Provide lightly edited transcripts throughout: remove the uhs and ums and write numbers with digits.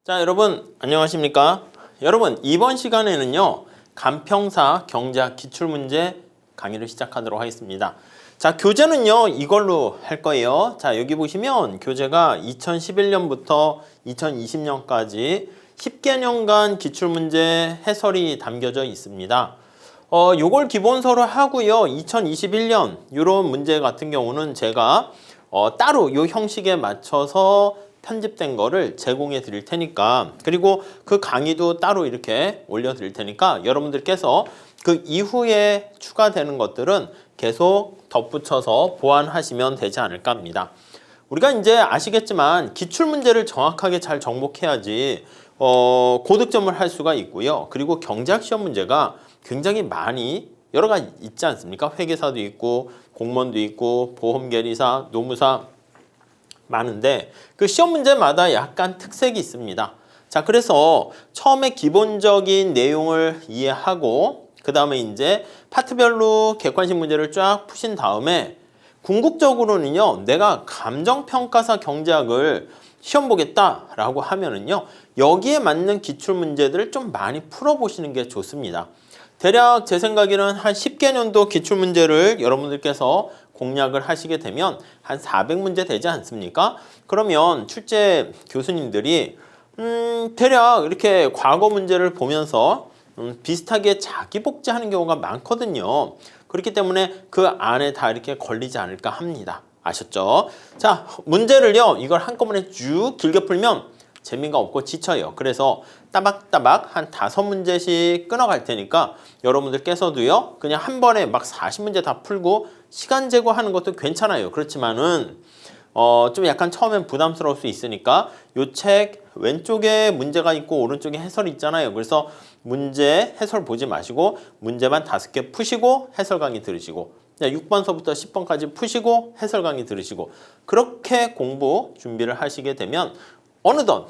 자, 여러분 안녕하십니까? 여러분 이번 시간에는요 간평사 경제학 기출문제 강의를 시작하도록 하겠습니다. 자, 교재는요 이걸로 할 거예요. 자, 여기 보시면 교재가 2011년부터 2020년까지 10개년간 기출문제 해설이 담겨져 있습니다. 요걸 기본서로 하고요. 2021년 이런 문제 같은 경우는 제가 따로 요 형식에 맞춰서 편집된 거를 제공해 드릴 테니까, 그리고 그 강의도 따로 이렇게 올려 드릴 테니까 여러분들께서 그 이후에 추가되는 것들은 계속 덧붙여서 보완하시면 되지 않을까 합니다. 우리가 이제 아시겠지만 기출문제를 정확하게 잘 정복해야지 고득점을 할 수가 있고요. 그리고 경제학 시험 문제가 굉장히 많이 여러 가지 있지 않습니까? 회계사도 있고 공무원도 있고 보험계리사, 노무사 많은데 그 시험 문제마다 약간 특색이 있습니다. 자, 그래서 처음에 기본적인 내용을 이해하고 그 다음에 이제 파트별로 객관식 문제를 쫙 푸신 다음에 궁극적으로는요, 내가 감정평가사 경제학을 시험 보겠다라고 하면은요, 여기에 맞는 기출 문제들을 좀 많이 풀어보시는 게 좋습니다. 대략 제 생각에는 한 10개년도 기출 문제를 여러분들께서 공략을 하시게 되면 한 400문제 되지 않습니까? 그러면 출제 교수님들이 대략 이렇게 과거 문제를 보면서 비슷하게 자기 복제하는 경우가 많거든요. 그렇기 때문에 그 안에 다 이렇게 걸리지 않을까 합니다. 아셨죠? 자, 문제를요 이걸 한꺼번에 쭉 길게 풀면 재미가 없고 지쳐요. 그래서 따박따박 한 5문제씩 끊어갈 테니까 여러분들께서도요 그냥 한 번에 막 40문제 다 풀고 시간 제거하는 것도 괜찮아요. 그렇지만은 좀 약간 처음엔 부담스러울 수 있으니까 요 책 왼쪽에 문제가 있고 오른쪽에 해설이 있잖아요. 그래서 문제 해설 보지 마시고 문제만 5개 푸시고 해설 강의 들으시고 6번서부터 10번까지 푸시고 해설 강의 들으시고 그렇게 공부 준비를 하시게 되면 어느덧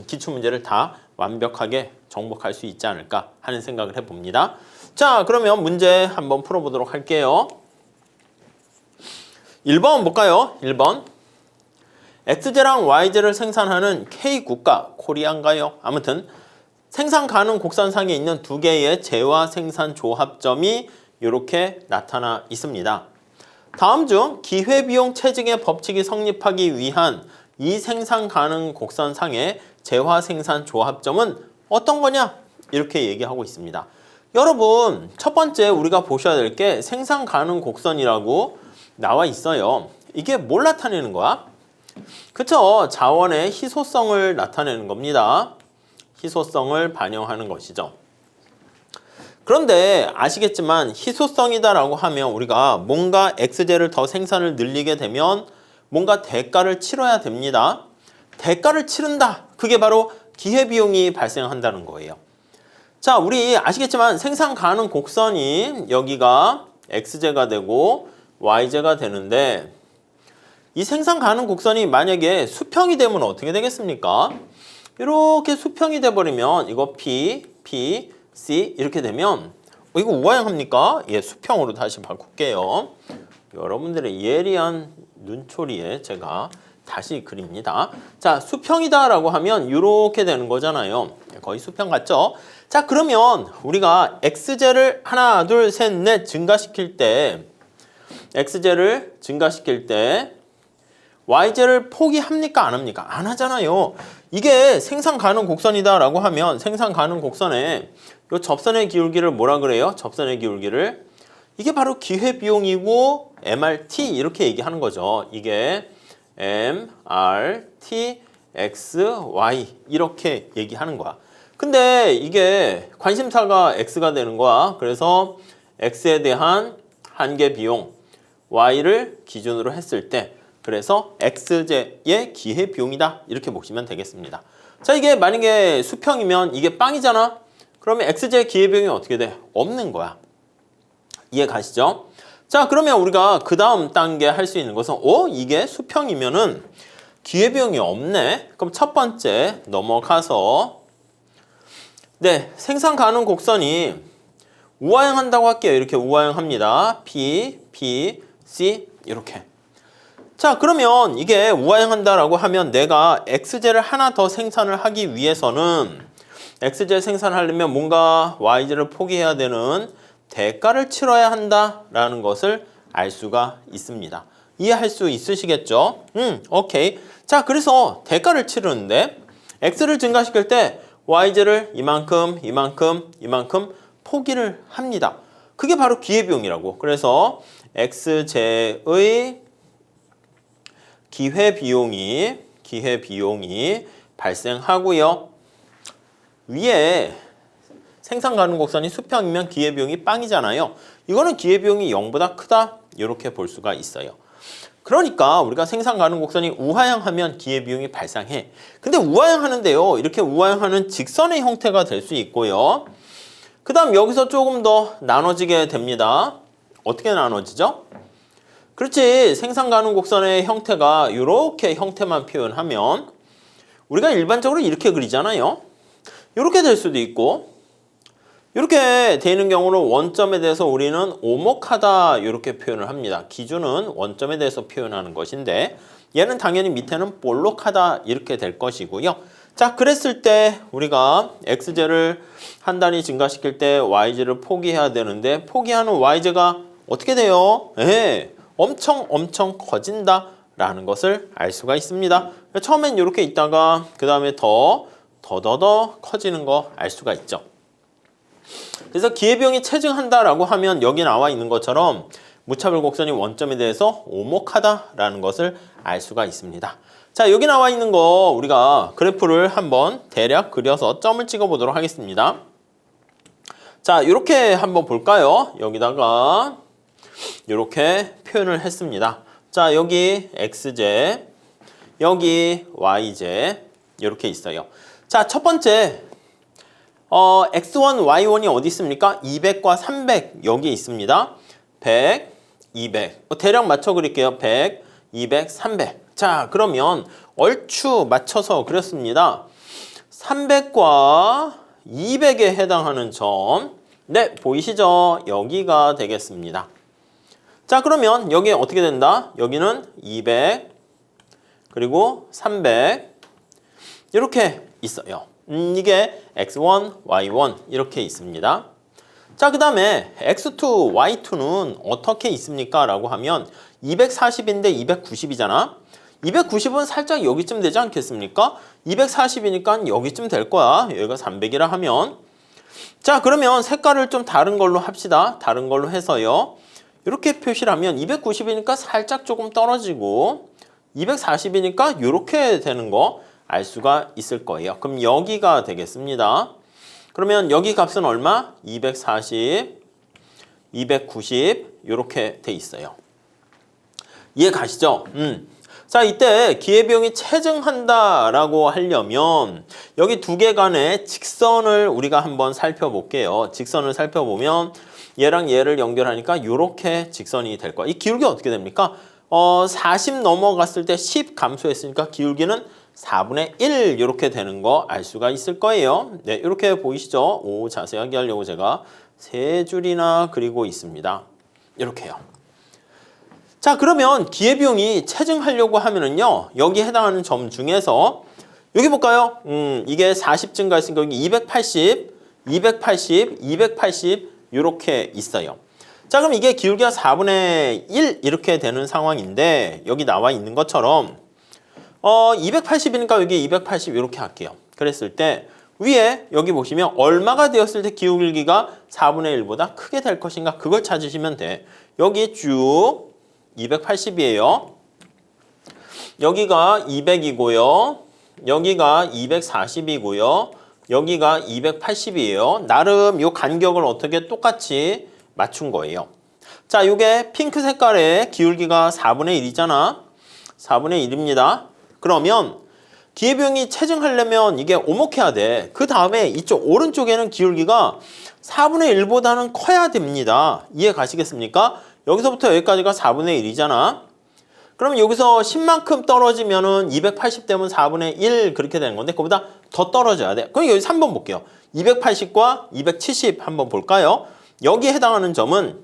기출문제를 다 완벽하게 정복할 수 있지 않을까 하는 생각을 해봅니다. 자, 그러면 문제 한번 풀어보도록 할게요. 1번 볼까요? 1번. X제랑 Y제를 생산하는 K국가, 코리아인가요? 아무튼 생산 가능 곡선상에 있는 두 개의 재화 생산 조합점이 이렇게 나타나 있습니다. 다음 중 기회비용 체증의 법칙이 성립하기 위한 이 생산 가능 곡선상의 재화 생산 조합점은 어떤 거냐? 이렇게 얘기하고 있습니다. 여러분, 첫 번째 우리가 보셔야 될 게 생산 가능 곡선이라고 나와 있어요. 이게 뭘 나타내는 거야? 그쵸? 자원의 희소성을 나타내는 겁니다. 희소성을 반영하는 것이죠. 그런데 아시겠지만 희소성이다라고 하면 우리가 뭔가 X제를 더 생산을 늘리게 되면 뭔가 대가를 치러야 됩니다. 대가를 치른다. 그게 바로 기회비용이 발생한다는 거예요. 자, 우리 아시겠지만 생산 가능 곡선이 여기가 X제가 되고 Y제가 되는데 이 생산 가능 곡선이 만약에 수평이 되면 어떻게 되겠습니까? 이렇게 수평이 돼버리면 이거 P, P, C 이렇게 되면 이거 우아형합니까? 예, 수평으로 다시 바꿀게요. 여러분들의 예리한 눈초리에 제가 다시 그립니다. 자, 수평이다라고 하면 이렇게 되는 거잖아요. 거의 수평 같죠? 자, 그러면 우리가 X제를 하나, 둘, 셋, 넷 증가시킬 때 X제를 증가시킬 때 Y제를 포기합니까? 안 합니까? 안 하잖아요. 이게 생산 가능 곡선이다라고 하면 생산 가능 곡선에 이 접선의 기울기를 뭐라 그래요? 접선의 기울기를 이게 바로 기회비용이고 MRT 이렇게 얘기하는 거죠. 이게 MRT, X, Y 이렇게 얘기하는 거야. 근데 이게 관심사가 X가 되는 거야. 그래서 X에 대한 한계 비용 Y를 기준으로 했을 때 그래서 X제의 기회비용이다 이렇게 보시면 되겠습니다. 자, 이게 만약에 수평이면 이게 빵이잖아. 그러면 X제의 기회비용이 어떻게 돼? 없는 거야. 이해 가시죠? 자, 그러면 우리가 그 다음 단계 할 수 있는 것은 이게 수평이면은 기회비용이 없네. 그럼 첫 번째 넘어가서 네, 생산 가능 곡선이 우하형한다고 할게요. 이렇게 우하형합니다. P, P, C 이렇게. 자, 그러면 이게 우하향한다라고 하면 내가 x제를 하나 더 생산을 하기 위해서는 x제 생산하려면 뭔가 y제를 포기해야 되는 대가를 치러야 한다라는 것을 알 수가 있습니다. 이해할 수 있으시겠죠? 오케이. 자, 그래서 대가를 치르는데 x를 증가시킬 때 y제를 이만큼, 이만큼, 이만큼 포기를 합니다. 그게 바로 기회비용이라고. 그래서 x제의 기회비용이 발생하고요. 위에 생산 가능 곡선이 수평이면 기회비용이 빵이잖아요. 이거는 기회비용이 0보다 크다 이렇게 볼 수가 있어요. 그러니까 우리가 생산 가능 곡선이 우하향하면 기회비용이 발생해. 근데 우하향하는데요. 이렇게 우하향하는 직선의 형태가 될 수 있고요. 그 다음 여기서 조금 더 나눠지게 됩니다. 어떻게 나눠지죠? 그렇지. 생산 가능 곡선의 형태가 이렇게 형태만 표현하면 우리가 일반적으로 이렇게 그리잖아요. 이렇게 될 수도 있고 이렇게 되는 경우는 원점에 대해서 우리는 오목하다 이렇게 표현을 합니다. 기준은 원점에 대해서 표현하는 것인데 얘는 당연히 밑에는 볼록하다 이렇게 될 것이고요. 자, 그랬을 때 우리가 x제를 한 단위 증가시킬 때 y제를 포기해야 되는데 포기하는 y제가 어떻게 돼요? 엄청 커진다라는 것을 알 수가 있습니다. 처음엔 이렇게 있다가 그 다음에 더 커지는 거 알 수가 있죠. 그래서 기회비용이 체증한다라고 하면 여기 나와 있는 것처럼 무차별 곡선이 원점에 대해서 오목하다라는 것을 알 수가 있습니다. 자, 여기 나와 있는 거 우리가 그래프를 한번 대략 그려서 점을 찍어 보도록 하겠습니다. 자, 이렇게 한번 볼까요? 여기다가 이렇게 표현을 했습니다. 자, 여기 x제, 여기 y제 이렇게 있어요. 자, 첫 번째 x1, y1이 어디 있습니까? 200과 300 여기 있습니다. 100, 200 대략 맞춰 그릴게요. 100, 200, 300 자, 그러면 얼추 맞춰서 그렸습니다. 300과 200에 해당하는 점 네, 보이시죠? 여기가 되겠습니다. 자, 그러면 여기 어떻게 된다? 여기는 200 그리고 300 이렇게 있어요. 이게 x1, y1 이렇게 있습니다. 자, 그 다음에 x2, y2는 어떻게 있습니까? 라고 하면 240인데 290이잖아. 290은 살짝 여기쯤 되지 않겠습니까? 240이니까 여기쯤 될 거야. 여기가 300이라 하면. 자, 그러면 색깔을 좀 다른 걸로 합시다. 다른 걸로 해서요. 이렇게 표시를 하면 290이니까 살짝 조금 떨어지고 240이니까 이렇게 되는 거 알 수가 있을 거예요. 그럼 여기가 되겠습니다. 그러면 여기 값은 얼마? 240, 290 이렇게 돼 있어요. 이해 가시죠? 자, 이때 기회비용이 체증한다라고 하려면 여기 두 개 간의 직선을 우리가 한번 살펴볼게요. 직선을 살펴보면 얘랑 얘를 연결하니까 이렇게 직선이 될 거야. 이 기울기 어떻게 됩니까? 40 넘어갔을 때 10 감소했으니까 기울기는 4분의 1 이렇게 되는 거 알 수가 있을 거예요. 네, 이렇게 보이시죠? 자세하게 하려고 제가 세 줄이나 그리고 있습니다. 이렇게요. 자, 그러면 기회비용이 체증하려고 하면은요, 여기 해당하는 점 중에서 여기 볼까요? 이게 40 증가했으니까 여기 280, 280, 280 이렇게 있어요. 자, 그럼 이게 기울기가 4분의 1 이렇게 되는 상황인데 여기 나와 있는 것처럼 280이니까 여기 280 이렇게 할게요. 그랬을 때 위에 여기 보시면 얼마가 되었을 때 기울기가 4분의 1보다 크게 될 것인가 그걸 찾으시면 돼. 여기 쭉 280이에요. 여기가 200이고요. 여기가 240이고요. 여기가 280이에요. 나름 이 간격을 어떻게 똑같이 맞춘 거예요. 자, 이게 핑크 색깔의 기울기가 4분의 1이잖아. 4분의 1입니다. 그러면 기회비용이 체증하려면 이게 오목해야 돼. 그 다음에 이쪽 오른쪽에는 기울기가 4분의 1보다는 커야 됩니다. 이해 가시겠습니까? 여기서부터 여기까지가 4분의 1이잖아. 그럼 여기서 10만큼 떨어지면은 280 되면 4분의 1 그렇게 되는 건데 그보다 더 떨어져야 돼. 그럼 여기 3번 볼게요. 280과 270 한번 볼까요? 여기에 해당하는 점은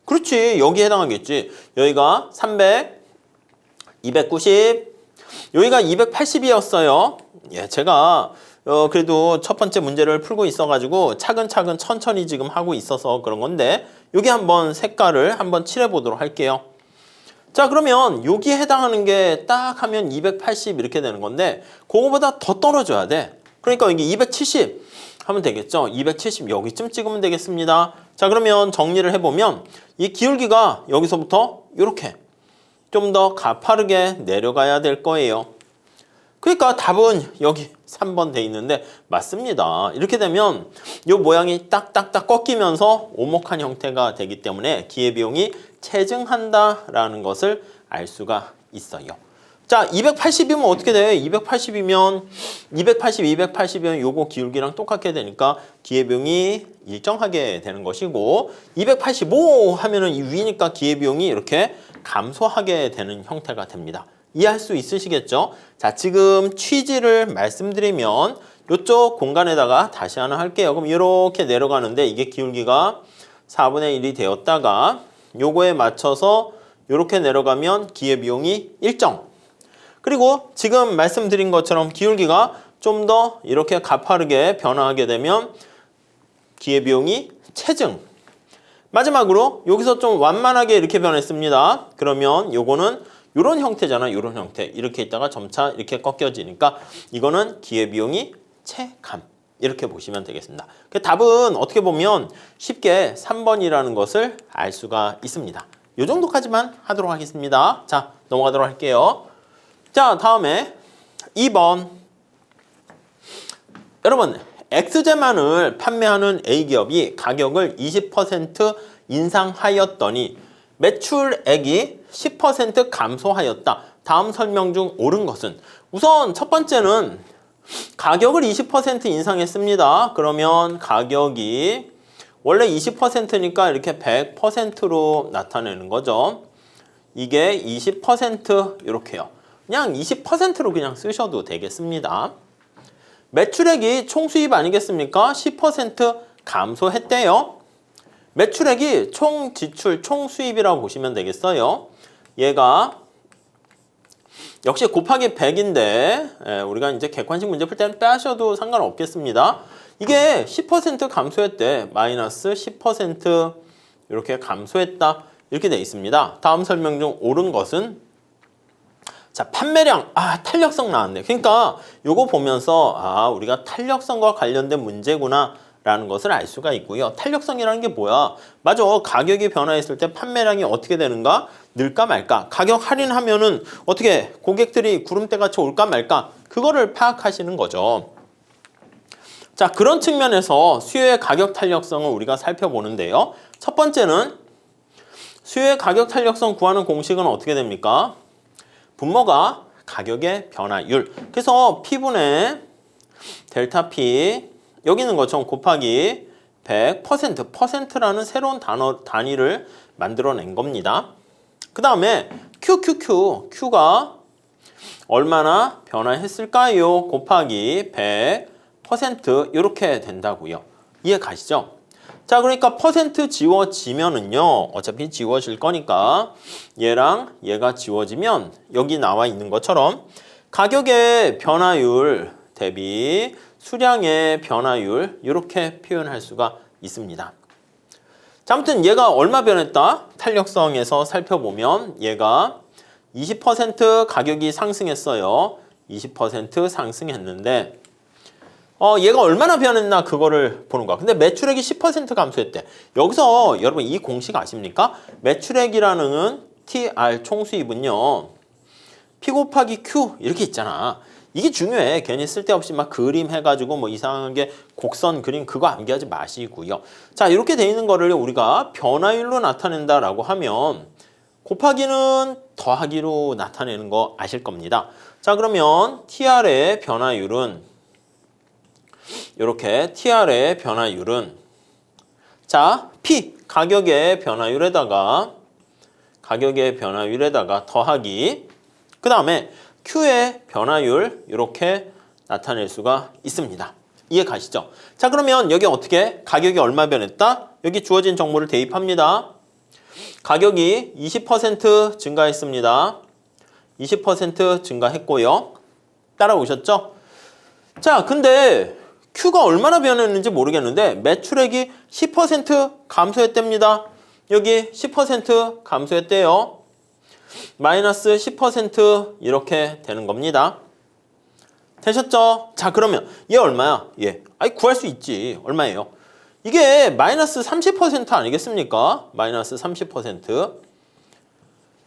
그렇지. 여기에 해당하겠지. 여기가 300, 290, 여기가 280이었어요. 예, 제가 그래도 첫 번째 문제를 풀고 있어가지고 차근차근 천천히 지금 하고 있어서 그런 건데 여기 한번 색깔을 한번 칠해 보도록 할게요. 자, 그러면 여기에 해당하는 게 딱 하면 280 이렇게 되는 건데 그거보다 더 떨어져야 돼. 그러니까 여기 270 하면 되겠죠. 270 여기쯤 찍으면 되겠습니다. 자, 그러면 정리를 해보면 이 기울기가 여기서부터 이렇게 좀 더 가파르게 내려가야 될 거예요. 그러니까 답은 여기 3번 돼 있는데 맞습니다. 이렇게 되면 이 모양이 딱딱딱 꺾이면서 오목한 형태가 되기 때문에 기회비용이 체증한다라는 것을 알 수가 있어요. 자, 280이면 어떻게 돼? 280이면 280이면 요거 기울기랑 똑같게 되니까 기회비용이 일정하게 되는 것이고 285 하면은 이 위니까 기회비용이 이렇게 감소하게 되는 형태가 됩니다. 이해할 수 있으시겠죠? 자, 지금 취지를 말씀드리면 이쪽 공간에다가 다시 하나 할게요. 그럼 이렇게 내려가는데 이게 기울기가 4분의 1이 되었다가 요거에 맞춰서 이렇게 내려가면 기회비용이 일정. 그리고 지금 말씀드린 것처럼 기울기가 좀 더 이렇게 가파르게 변화하게 되면 기회비용이 체증. 마지막으로 여기서 좀 완만하게 이렇게 변했습니다. 그러면 요거는 이런 형태잖아. 이런 형태. 이렇게 있다가 점차 이렇게 꺾여지니까 이거는 기회비용이 체감. 이렇게 보시면 되겠습니다. 그 답은 어떻게 보면 쉽게 3번이라는 것을 알 수가 있습니다. 이 정도까지만 하도록 하겠습니다. 자, 넘어가도록 할게요. 자, 다음에 2번. 여러분, 엑스제만을 판매하는 A기업이 가격을 20% 인상하였더니 매출액이 10% 감소하였다. 다음 설명 중 옳은 것은? 우선 첫 번째는 가격을 20% 인상했습니다. 그러면 가격이 원래 20%니까 이렇게 100%로 나타내는 거죠. 이게 20% 이렇게요. 그냥 20%로 그냥 쓰셔도 되겠습니다. 매출액이 총수입 아니겠습니까? 10% 감소했대요. 매출액이 총 지출, 총 수입이라고 보시면 되겠어요. 얘가 역시 곱하기 100인데 우리가 이제 객관식 문제 풀 때는 빼셔도 상관없겠습니다. 이게 10% 감소했대. 마이너스 10% 이렇게 감소했다. 이렇게 돼 있습니다. 다음 설명 중 옳은 것은? 자, 판매량. 탄력성 나왔네. 그러니까 요거 보면서 우리가 탄력성과 관련된 문제구나 라는 것을 알 수가 있고요. 탄력성이라는 게 뭐야? 맞아. 가격이 변화했을 때 판매량이 어떻게 되는가? 늘까 말까? 가격 할인하면은 어떻게 고객들이 구름대같이 올까 말까? 그거를 파악하시는 거죠. 자, 그런 측면에서 수요의 가격 탄력성을 우리가 살펴보는데요. 첫 번째는 수요의 가격 탄력성 구하는 공식은 어떻게 됩니까? 분모가 가격의 변화율. 그래서 P분의 델타 P 여기 있는 것처럼 곱하기 100%, 퍼센트라는 새로운 단위를 만들어낸 겁니다. 그 다음에 Q가 얼마나 변화했을까요? 곱하기 100% 이렇게 된다고요. 이해 가시죠? 자, 그러니까 퍼센트 지워지면은요, 어차피 지워질 거니까 얘랑 얘가 지워지면 여기 나와 있는 것처럼 가격의 변화율 대비 수량의 변화율 이렇게 표현할 수가 있습니다. 자, 아무튼 얘가 얼마 변했다? 탄력성에서 살펴보면 얘가 20% 가격이 상승했어요. 20% 상승했는데 얘가 얼마나 변했나 그거를 보는 거야. 근데 매출액이 10% 감소했대. 여기서 여러분 이 공식 아십니까? 매출액이라는 TR 총수입은요. P 곱하기 Q 이렇게 있잖아. 이게 중요해. 괜히 쓸데없이 막 그림 해가지고 뭐 이상하게 곡선 그림 그거 암기하지 마시고요. 자, 이렇게 돼 있는 거를 우리가 변화율로 나타낸다라고 하면 곱하기는 더하기로 나타내는 거 아실 겁니다. 자, 그러면 TR의 변화율은 이렇게 TR의 변화율은 자, P 가격의 변화율에다가 더하기 그 다음에 Q의 변화율 이렇게 나타낼 수가 있습니다. 이해 가시죠? 자, 그러면 여기 어떻게 가격이 얼마 변했다? 여기 주어진 정보를 대입합니다. 가격이 20% 증가했습니다. 20% 증가했고요. 따라오셨죠? 자, 근데 Q가 얼마나 변했는지 모르겠는데 매출액이 10% 감소했답니다. 여기 10% 감소했대요. 마이너스 10% 이렇게 되는 겁니다. 되셨죠? 자, 그러면 얘 얼마야? 얘. 아이, 구할 수 있지. 얼마예요? 이게 마이너스 30% 아니겠습니까? 마이너스 30%.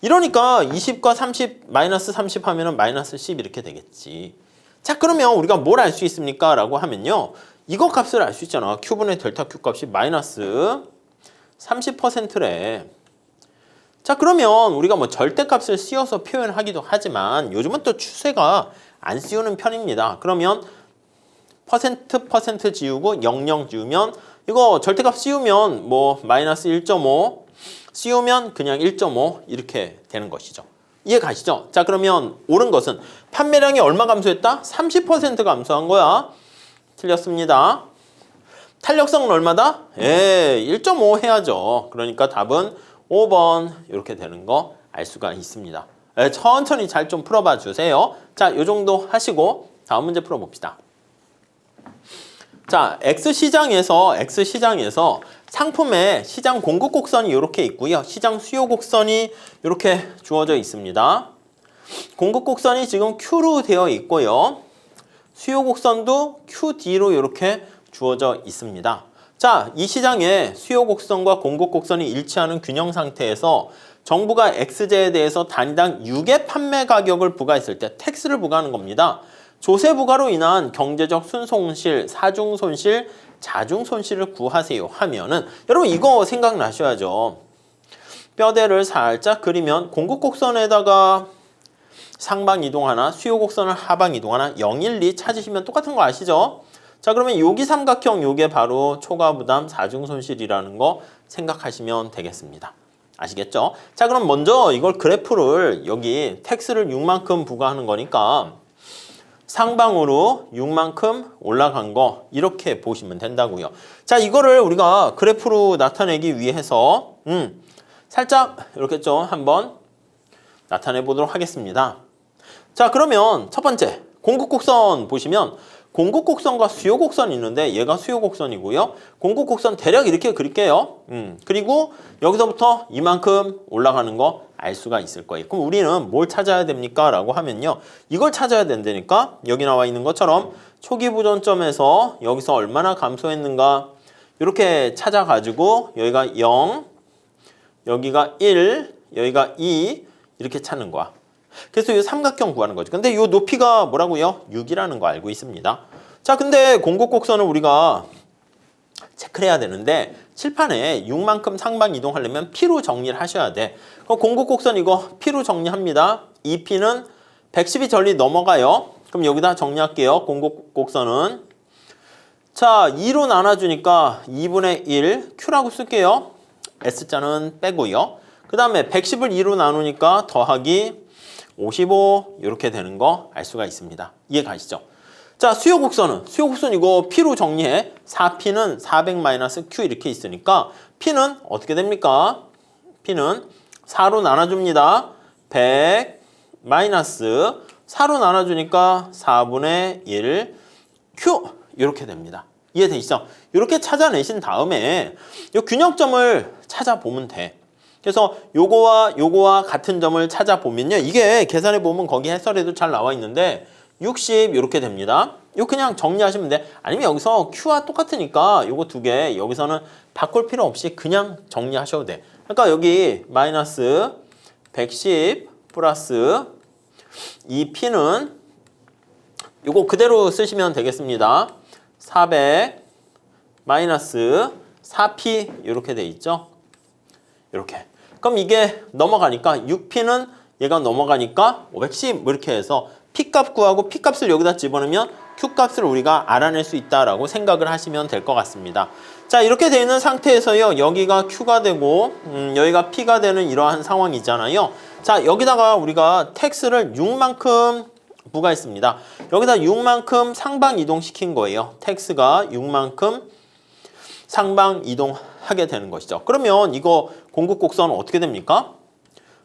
이러니까 20과 30, 마이너스 30 하면은 마이너스 10 이렇게 되겠지. 자, 그러면 우리가 뭘 알 수 있습니까? 라고 하면요. 이거 값을 알 수 있잖아. Q분의 델타 Q 값이 마이너스 30%래. 자, 그러면 우리가 뭐 절대값을 씌워서 표현하기도 하지만 요즘은 또 추세가 안 씌우는 편입니다. 그러면 퍼센트 지우고 00 지우면 이거 절대값 씌우면 뭐 마이너스 1.5 씌우면 그냥 1.5 이렇게 되는 것이죠. 이해 가시죠? 자, 그러면 옳은 것은 판매량이 얼마 감소했다? 30% 감소한 거야. 틀렸습니다. 탄력성은 얼마다? 1.5 해야죠. 그러니까 답은 5번 이렇게 되는 거 알 수가 있습니다. 천천히 잘 좀 풀어봐 주세요. 자, 요 정도 하시고 다음 문제 풀어봅시다. 자, X시장에서 상품의 시장 공급 곡선이 이렇게 있고요. 시장 수요 곡선이 이렇게 주어져 있습니다. 공급 곡선이 지금 Q로 되어 있고요. 수요 곡선도 QD로 이렇게 주어져 있습니다. 자, 이 시장에 수요 곡선과 공급 곡선이 일치하는 균형 상태에서 정부가 X제에 대해서 단위당 6의 판매 가격을 부과했을 때 텍스를 부과하는 겁니다. 조세 부과로 인한 경제적 순손실, 사중손실, 자중손실을 구하세요 하면은 여러분 이거 생각나셔야죠. 뼈대를 살짝 그리면 공급 곡선에다가 상방 이동하나 수요 곡선을 하방 이동하나 0, 1, 2 찾으시면 똑같은 거 아시죠? 자, 그러면 여기 삼각형 요게 바로 초과부담 사중손실이라는 거 생각하시면 되겠습니다. 아시겠죠? 자, 그럼 먼저 이걸 그래프를 여기 텍스를 6만큼 부과하는 거니까 상방으로 6만큼 올라간 거 이렇게 보시면 된다고요. 자, 이거를 우리가 그래프로 나타내기 위해서 살짝 이렇게 좀 한번 나타내 보도록 하겠습니다. 자, 그러면 첫 번째 공급 곡선 보시면 공급 곡선과 수요 곡선이 있는데 얘가 수요 곡선이고요. 공급 곡선 대략 이렇게 그릴게요. 그리고 여기서부터 이만큼 올라가는 거 알 수가 있을 거예요. 그럼 우리는 뭘 찾아야 됩니까? 라고 하면요. 이걸 찾아야 된다니까 여기 나와 있는 것처럼 초기 부전점에서 여기서 얼마나 감소했는가 이렇게 찾아가지고 여기가 0, 여기가 1, 여기가 2 이렇게 찾는 거야. 그래서 이 삼각형 구하는 거죠. 근데 이 높이가 뭐라고요? 6이라는 거 알고 있습니다. 자, 근데 공급 곡선을 우리가 체크를 해야 되는데 칠판에 6만큼 상방 이동하려면 P로 정리를 하셔야 돼. 그럼 공급 곡선 이거 P로 정리합니다. 이 P는 110이 전리 넘어가요. 그럼 여기다 정리할게요. 공급 곡선은 자, 2로 나눠주니까 2분의 1 Q라고 쓸게요. S자는 빼고요. 그 다음에 110을 2로 나누니까 더하기 55 이렇게 되는 거 알 수가 있습니다. 이해 가시죠? 자, 수요 곡선은 이거 P로 정리해. 4P는 400-Q 이렇게 있으니까 P는 어떻게 됩니까? P는 4로 나눠줍니다. 100 마이너스 4로 나눠주니까 4분의 1 Q 이렇게 됩니다. 이해되시죠? 이렇게 찾아내신 다음에 이 균형점을 찾아보면 돼. 그래서 요거와 같은 점을 찾아보면요. 이게 계산해 보면 거기 해설에도 잘 나와 있는데 60 이렇게 됩니다. 이거 그냥 정리하시면 돼. 아니면 여기서 Q와 똑같으니까 요거 두 개 여기서는 바꿀 필요 없이 그냥 정리하셔도 돼. 그러니까 여기 마이너스 110 플러스 이 P는 요거 그대로 쓰시면 되겠습니다. 400 마이너스 4P 이렇게 돼 있죠. 이렇게. 그럼 이게 넘어가니까 6P는 얘가 넘어가니까 510 뭐 이렇게 해서 P값 구하고 P값을 여기다 집어넣으면 Q값을 우리가 알아낼 수 있다라고 생각을 하시면 될 것 같습니다. 자, 이렇게 되어 있는 상태에서요. 여기가 Q가 되고 여기가 P가 되는 이러한 상황이잖아요. 자, 여기다가 우리가 텍스를 6만큼 부과했습니다. 여기다 6만큼 상방 이동시킨 거예요. 텍스가 6만큼 상방 이동하게 되는 것이죠. 그러면 이거 공급 곡선은 어떻게 됩니까?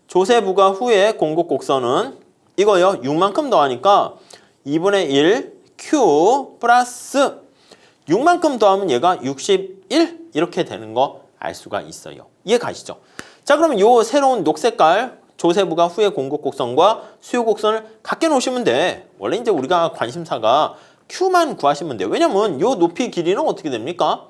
조세 부과 후에 공급 곡선은 이거요. 6만큼 더하니까 2분의 1 Q 플러스 6만큼 더하면 얘가 61 이렇게 되는 거 알 수가 있어요. 이해 가시죠? 자, 그러면 요 새로운 녹색깔 조세부가 후의 공급 곡선과 수요 곡선을 같게 놓으시면 돼. 원래 이제 우리가 관심사가 Q만 구하시면 돼요. 왜냐면 요 높이 길이는 어떻게 됩니까?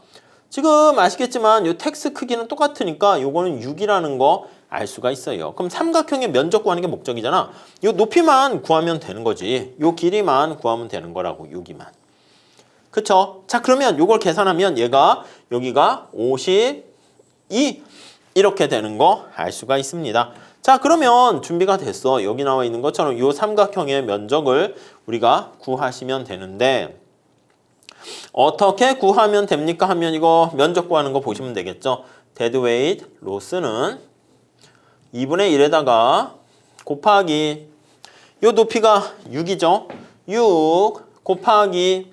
지금 아시겠지만 요 텍스 크기는 똑같으니까 요거는 6이라는 거 알 수가 있어요. 그럼 삼각형의 면적 구하는 게 목적이잖아. 요 높이만 구하면 되는 거지. 요 길이만 구하면 되는 거라고, 여기만. 그쵸? 자, 그러면 요걸 계산하면 얘가 여기가 52 이렇게 되는 거 알 수가 있습니다. 자, 그러면 준비가 됐어. 여기 나와 있는 것처럼 요 삼각형의 면적을 우리가 구하시면 되는데 어떻게 구하면 됩니까? 하면 이거 면적 구하는 거 보시면 되겠죠. 데드웨이트 로스는 2분의 1에다가 곱하기 요 높이가 6이죠. 6 곱하기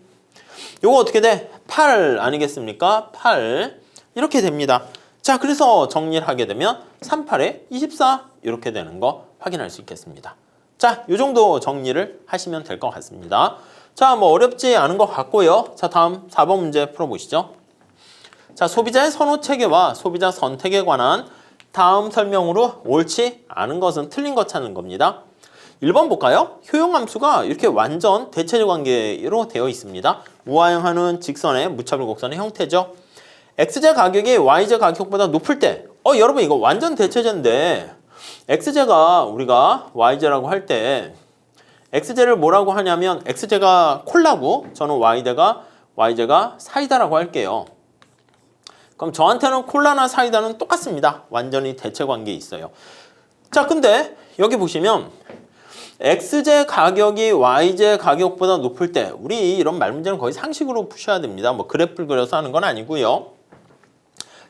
요거 어떻게 돼? 8 아니겠습니까? 8 이렇게 됩니다. 자, 그래서 정리를 하게 되면 38에 24 이렇게 되는 거 확인할 수 있겠습니다. 자, 요 정도 정리를 하시면 될 것 같습니다. 자, 뭐 어렵지 않은 것 같고요. 자, 다음 4번 문제 풀어보시죠. 자, 소비자의 선호 체계와 소비자 선택에 관한 다음 설명으로 옳지 않은 것은 틀린 것 찾는 겁니다. 1번 볼까요? 효용함수가 이렇게 완전 대체적 관계로 되어 있습니다. 우하형하는 직선의 무차별 곡선의 형태죠. x제 가격이 y제 가격보다 높을 때 여러분 이거 완전 대체제인데 x제가 우리가 y제라고 할 때 x제를 뭐라고 하냐면 x제가 콜라고 저는 y제가 사이다라고 할게요. 그럼 저한테는 콜라나 사이다는 똑같습니다. 완전히 대체 관계에 있어요. 자, 근데 여기 보시면 x제 가격이 y제 가격보다 높을 때 우리 이런 말 문제는 거의 상식으로 푸셔야 됩니다. 뭐 그래프를 그려서 하는 건 아니고요.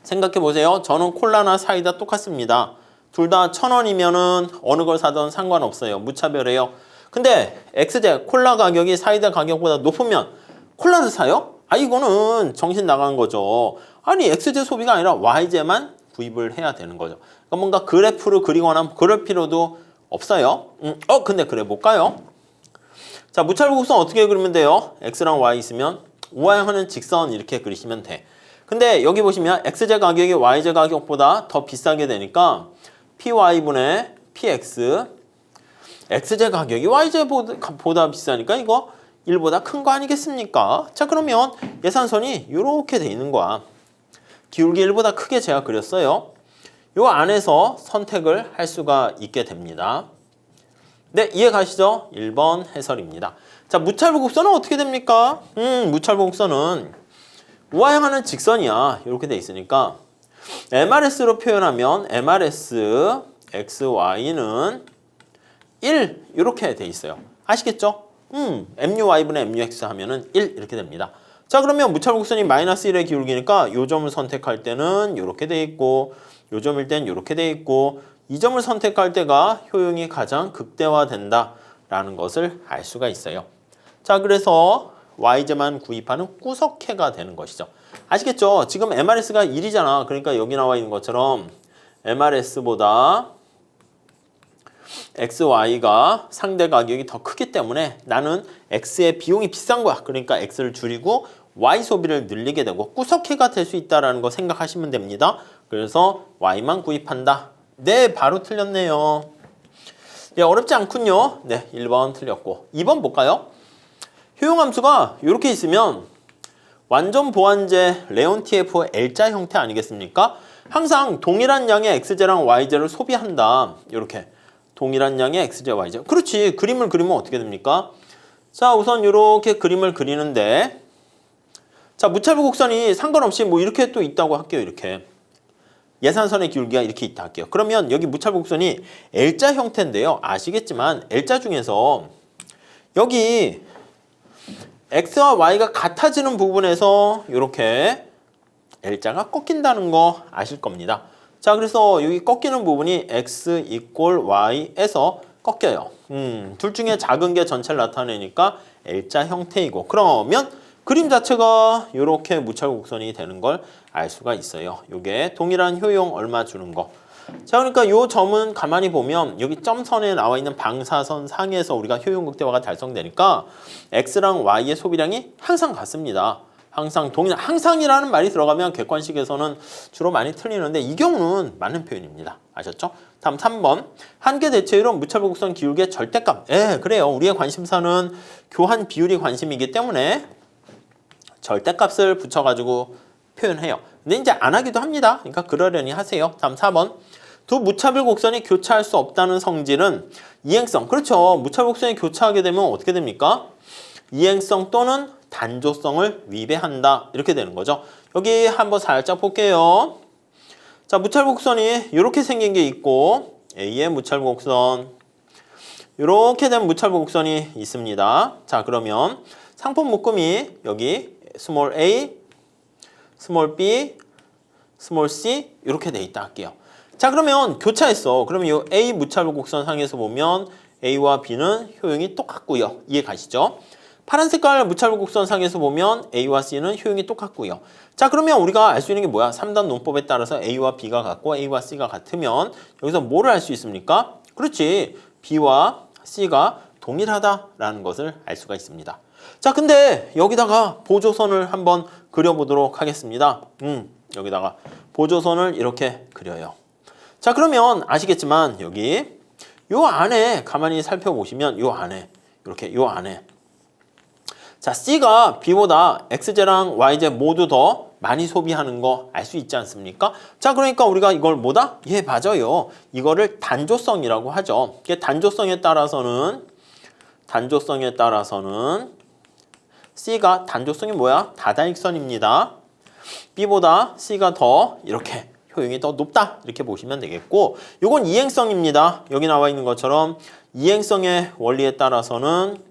생각해 보세요. 저는 콜라나 사이다 똑같습니다. 둘 다 1,000원이면은 어느 걸 사든 상관없어요. 무차별해요. 근데 x제 콜라 가격이 사이다 가격보다 높으면 콜라를 사요? 이거는 정신 나간 거죠. 아니 x제 소비가 아니라 y제만 구입을 해야 되는 거죠. 그러니까 뭔가 그래프를 그리거나 그럴 필요도 없어요. 근데 그래 볼까요? 자, 무차별 곡선 어떻게 그리면 돼요? x랑 y 있으면 우하형하는 직선 이렇게 그리시면 돼. 근데 여기 보시면 x제 가격이 y제 가격보다 더 비싸게 되니까 py분의 px x제 가격이 y제보다 비싸니까 이거 1보다 큰 거 아니겠습니까? 자, 그러면 예산선이 이렇게 돼 있는 거야. 기울기 1보다 크게 제가 그렸어요. 요 안에서 선택을 할 수가 있게 됩니다. 네, 이해 가시죠? 1번 해설입니다. 자, 무차별 곡선은 어떻게 됩니까? 무차별 곡선은 우하형하는 직선이야. 이렇게 돼 있으니까 MRS로 표현하면 MRS XY는 1 이렇게 돼 있어요. 아시겠죠? MUY분의 MUX 하면은 1 이렇게 됩니다. 자, 그러면 무차별 곡선이 마이너스 1의 기울기니까 요 점을 선택할 때는 이렇게 돼 있고 요 점일 땐 이렇게 돼 있고 이 점을 선택할 때가 효용이 가장 극대화된다라는 것을 알 수가 있어요. 자, 그래서 y제만 구입하는 구석해가 되는 것이죠. 아시겠죠? 지금 MRS가 1이잖아. 그러니까 여기 나와 있는 것처럼 MRS보다 XY가 상대 가격이 더 크기 때문에 나는 X의 비용이 비싼 거야. 그러니까 X를 줄이고 Y 소비를 늘리게 되고 구석해가 될 수 있다는 거 생각하시면 됩니다. 그래서 Y만 구입한다. 네, 바로 틀렸네요. 네, 어렵지 않군요. 네, 1번 틀렸고 2번 볼까요? 효용함수가 이렇게 있으면 완전 보완제 레온티에프 L자 형태 아니겠습니까? 항상 동일한 양의 X제랑 Y제를 소비한다. 이렇게 동일한 양의 X제, Y제. 그렇지. 그림을 그리면 어떻게 됩니까? 자, 우선 이렇게 그림을 그리는데 자, 무차별 곡선이 상관없이 뭐 이렇게 또 있다고 할게요. 이렇게 예산선의 기울기가 이렇게 있다 할게요. 그러면 여기 무차별 곡선이 L자 형태인데요. 아시겠지만 L자 중에서 여기 X와 Y가 같아지는 부분에서 이렇게 L자가 꺾인다는 거 아실 겁니다. 자, 그래서 여기 꺾이는 부분이 X = Y에서 꺾여요. 둘 중에 작은 게 전체를 나타내니까 L자 형태이고 그러면 그림 자체가 이렇게 무차별 곡선이 되는 걸 알 수가 있어요. 이게 동일한 효용 얼마 주는 거. 자, 그러니까 이 점은 가만히 보면 여기 점선에 나와 있는 방사선 상에서 우리가 효용 극대화가 달성되니까 x랑 y의 소비량이 항상 같습니다. 항상 동일한, 항상이라는 말이 들어가면 객관식에서는 주로 많이 틀리는데 이 경우는 맞는 표현입니다. 아셨죠? 다음 3번. 한계 대체율은 무차별 곡선 기울기의 절대값. 예, 그래요. 우리의 관심사는 교한 비율이 관심이기 때문에 절대값을 붙여가지고 표현해요. 근데 이제 안 하기도 합니다. 그러니까 그러려니 하세요. 다음 4번. 두 무차별 곡선이 교차할 수 없다는 성질은 이행성. 그렇죠. 무차별 곡선이 교차하게 되면 어떻게 됩니까? 이행성 또는 단조성을 위배한다. 이렇게 되는 거죠. 여기 한번 살짝 볼게요. 자, 무차별 곡선이 이렇게 생긴 게 있고 A의 무차별 곡선, 이렇게 된 무차별 곡선이 있습니다. 자, 그러면 상품 묶음이 여기 스몰 a, 스몰 b, 스몰 c 이렇게 돼 있다 할게요. 자, 그러면 교차했어. 그러면 이 a 무차별 곡선 상에서 보면 a와 b는 효용이 똑같고요. 이해 가시죠? 파란 색깔 무차별 곡선 상에서 보면 a와 c는 효용이 똑같고요. 자, 그러면 우리가 알 수 있는 게 뭐야? 3단 논법에 따라서 a와 b가 같고 a와 c가 같으면 여기서 뭐를 알 수 있습니까? 그렇지. b와 c가 동일하다라는 것을 알 수가 있습니다. 자, 근데 여기다가 보조선을 한번 그려보도록 하겠습니다. 여기다가 보조선을 이렇게 그려요. 자, 그러면 아시겠지만 여기 요 안에 가만히 살펴보시면 요 안에 이렇게 요 안에 자, C가 B보다 XJ랑 YJ 모두 더 많이 소비하는 거 알 수 있지 않습니까? 자, 그러니까 우리가 이걸 뭐다? 예, 맞아요. 이거를 단조성이라고 하죠. 이게 단조성에 따라서는 C가 단조성이 뭐야? 다다익선입니다. B보다 C가 더 이렇게 효용이 더 높다. 이렇게 보시면 되겠고, 이건 이행성입니다. 여기 나와 있는 것처럼 이행성의 원리에 따라서는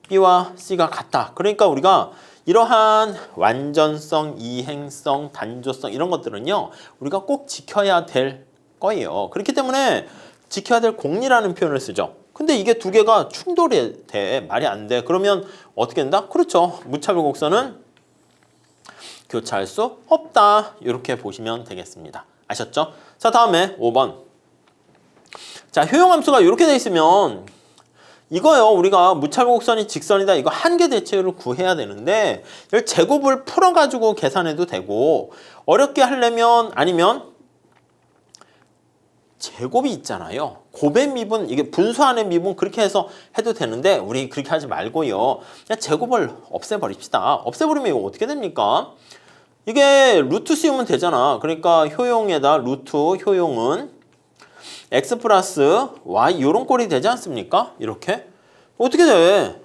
B와 C가 같다. 그러니까 우리가 이러한 완전성, 이행성, 단조성 이런 것들은요. 우리가 꼭 지켜야 될 거예요. 그렇기 때문에 지켜야 될 공리라는 표현을 쓰죠. 근데 이게 두 개가 충돌이 돼. 말이 안 돼. 그러면 어떻게 된다? 그렇죠. 무차별 곡선은 교차할 수 없다. 이렇게 보시면 되겠습니다. 아셨죠? 자, 다음에 5번. 자, 효용함수가 이렇게 돼 있으면 이거요. 우리가 무차별 곡선이 직선이다. 이거 한계 대체율을 구해야 되는데 이걸 제곱을 풀어가지고 계산해도 되고 어렵게 하려면 아니면 제곱이 있잖아요. 곱의 미분, 이게 분수안의 미분 그렇게 해서 해도 되는데 우리 그렇게 하지 말고요. 그냥 제곱을 없애버립시다. 없애버리면 이거 어떻게 됩니까? 이게 루트 씌우면 되잖아. 그러니까 효용에다 루트 효용은 x 플러스 y 이런 꼴이 되지 않습니까? 이렇게 어떻게 돼?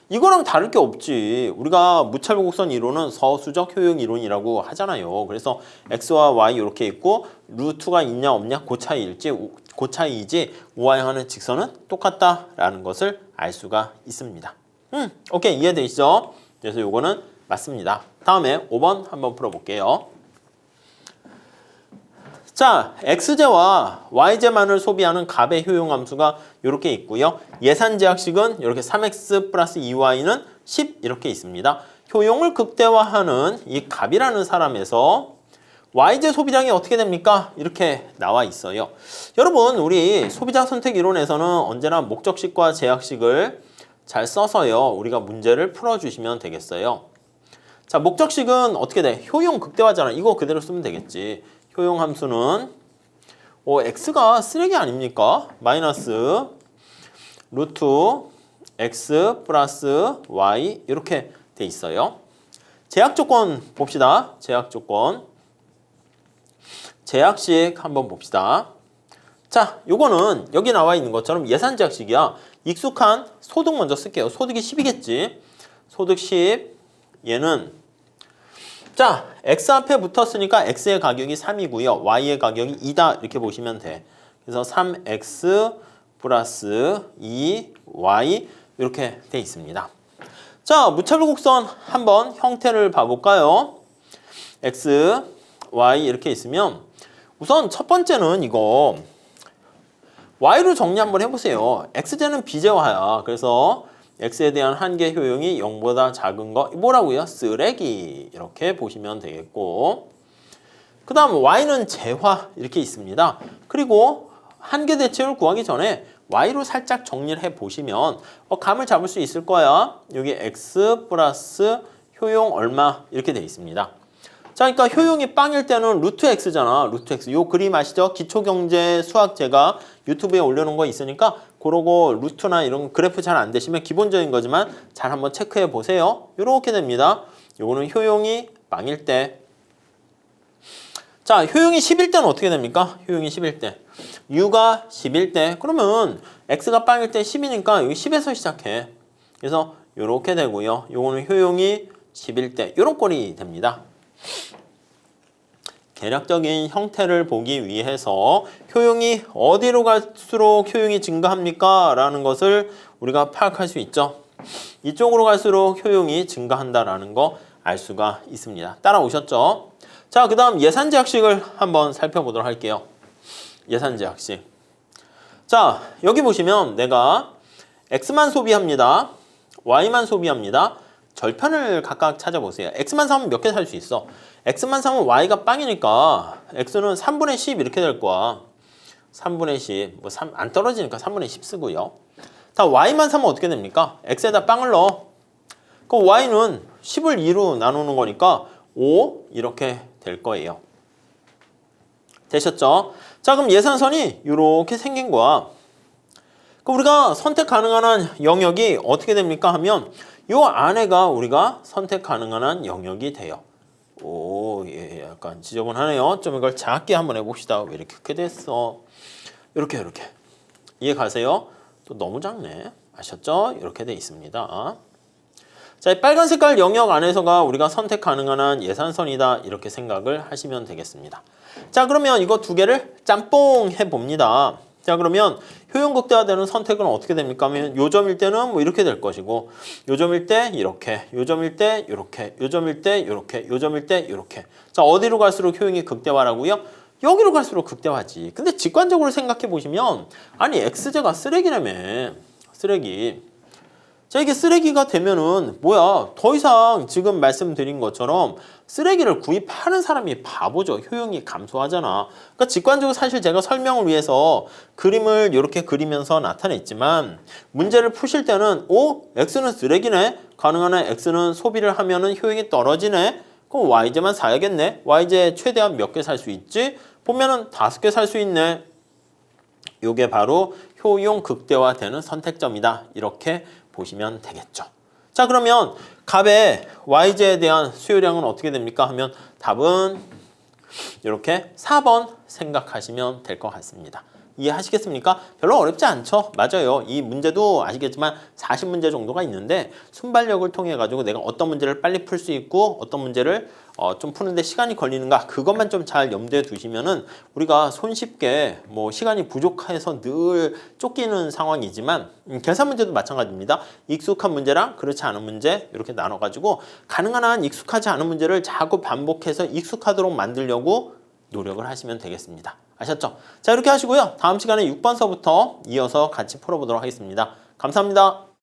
이거랑 다를 게 없지. 우리가 무차별 곡선 이론은 서수적 효용 이론이라고 하잖아요. 그래서 x와 y 이렇게 있고 루트가 있냐 없냐 그 차이이지 우와 향하는 직선은 똑같다라는 것을 알 수가 있습니다. 오케이, 이해되시죠? 그래서 요거는 맞습니다. 다음에 5번 한번 풀어볼게요. 자, XJ와 YJ만을 소비하는 값의 효용함수가 이렇게 있고요. 예산제약식은 이렇게 3X 플러스 2Y는 10 이렇게 있습니다. 효용을 극대화하는 이 값이라는 사람에서 YJ 소비량이 어떻게 됩니까? 이렇게 나와 있어요. 여러분, 우리 소비자 선택 이론에서는 언제나 목적식과 제약식을 잘 써서요. 우리가 문제를 풀어주시면 되겠어요. 자, 목적식은 어떻게 돼? 효용 극대화잖아. 이거 그대로 쓰면 되겠지. 효용 함수는 x가 쓰레기 아닙니까? 마이너스 루트 x 플러스 y 이렇게 돼 있어요. 제약 조건 봅시다. 제약 조건. 제약식 한번 봅시다. 자, 요거는 여기 나와 있는 것처럼 예산 제약식이야. 익숙한 소득 먼저 쓸게요. 소득이 10이겠지. 소득 10. 얘는 자, x 앞에 붙었으니까 x의 가격이 3이고요. y의 가격이 2다. 이렇게 보시면 돼. 그래서 3x 플러스 2y 이렇게 돼 있습니다. 자, 무차별 곡선 한번 형태를 봐볼까요? x, y 이렇게 있으면 우선 첫 번째는 이거 y로 정리 한번 해보세요. x제는 비제화야. 그래서 x에 대한 한계 효용이 0보다 작은 거 뭐라고요? 쓰레기 이렇게 보시면 되겠고 그 다음 y는 재화 이렇게 있습니다. 그리고 한계 대칭을 구하기 전에 y로 살짝 정리를 해보시면 감을 잡을 수 있을 거야. 여기 x 플러스 효용 얼마 이렇게 돼 있습니다. 자, 그러니까 효용이 빵일 때는 루트 x잖아. 루트 x. 요 그림 아시죠? 기초경제 수학 제가 유튜브에 올려놓은 거 있으니까 그러고 루트나 이런 그래프 잘 안 되시면 기본적인 거지만 잘 한번 체크해 보세요. 요렇게 됩니다. 요거는 효용이 빵일 때. 자, 효용이 10일 때는 어떻게 됩니까? 효용이 10일 때. u가 10일 때. 그러면 x가 빵일 때 10이니까 여기 10에서 시작해. 그래서 요렇게 되고요. 요거는 효용이 10일 때. 요런 꼴이 됩니다. 개략적인 형태를 보기 위해서 효용이 어디로 갈수록 효용이 증가합니까? 라는 것을 우리가 파악할 수 있죠. 이쪽으로 갈수록 효용이 증가한다라는 거 알 수가 있습니다. 따라오셨죠? 자, 그 다음 예산제약식을 한번 살펴보도록 할게요. 예산제약식. 자, 여기 보시면 내가 x만 소비합니다. y만 소비합니다. 절편을 각각 찾아보세요. x만 사면 몇 개 살 수 있어? x만 사면 y가 빵이니까 x는 3분의 10 이렇게 될 거야. 3분의 10. 뭐 안 떨어지니까 3분의 10 쓰고요. 다 y만 사면 어떻게 됩니까? x에다 빵을 넣어. 그럼 y는 10을 2로 나누는 거니까 5 이렇게 될 거예요. 되셨죠? 자, 그럼 예산선이 이렇게 생긴 거야. 그럼 우리가 선택 가능한 한 영역이 어떻게 됩니까? 하면 요 안에가 우리가 선택 가능한 한 영역이 돼요. 오, 예, 약간 지저분하네요. 좀 이걸 작게 한번 해봅시다. 왜 이렇게 크게 됐어? 이렇게. 이해 가세요? 또 너무 작네. 아셨죠? 이렇게 돼 있습니다. 자, 이 빨간 색깔 영역 안에서가 우리가 선택 가능한 한 예산선이다. 이렇게 생각을 하시면 되겠습니다. 자, 그러면 이거 두 개를 짬뽕 해봅니다. 자, 그러면 효용 극대화되는 선택은 어떻게 됩니까? 하면 요점일 때는 뭐 이렇게 될 것이고, 요점일 때 이렇게, 요점일 때 이렇게, 요점일 때 이렇게, 요점일 때 이렇게. 자, 어디로 갈수록 효용이 극대화라고요? 여기로 갈수록 극대화지. 근데 직관적으로 생각해 보시면, 아니 x제가 쓰레기라며. 쓰레기. 자, 이게 쓰레기가 되면은 뭐야? 더 이상 지금 말씀드린 것처럼 쓰레기를 구입하는 사람이 바보죠. 효용이 감소하잖아. 그러니까 직관적으로 사실 제가 설명을 위해서 그림을 이렇게 그리면서 나타냈지만 문제를 푸실 때는 x는 쓰레기네. 가능한 한 x는 소비를 하면은 효용이 떨어지네. 그럼 y제만 사야겠네. y제 최대한 몇 개 살 수 있지? 보면은 5개 살 수 있네. 요게 바로 효용 극대화되는 선택점이다. 이렇게 보시면 되겠죠. 자, 그러면 값의 y제에 대한 수요량은 어떻게 됩니까? 하면 답은 이렇게 4번 생각하시면 될 것 같습니다. 이해하시겠습니까? 별로 어렵지 않죠? 맞아요. 이 문제도 아시겠지만 40문제 정도가 있는데 순발력을 통해 가지고 내가 어떤 문제를 빨리 풀 수 있고 어떤 문제를 좀 푸는데 시간이 걸리는가 그것만 좀 잘 염두에 두시면은 우리가 손쉽게 뭐 시간이 부족해서 늘 쫓기는 상황이지만 계산 문제도 마찬가지입니다. 익숙한 문제랑 그렇지 않은 문제 이렇게 나눠 가지고 가능한 한 익숙하지 않은 문제를 자꾸 반복해서 익숙하도록 만들려고 노력을 하시면 되겠습니다. 아셨죠? 자, 이렇게 하시고요. 다음 시간에 6번서부터 이어서 같이 풀어보도록 하겠습니다. 감사합니다.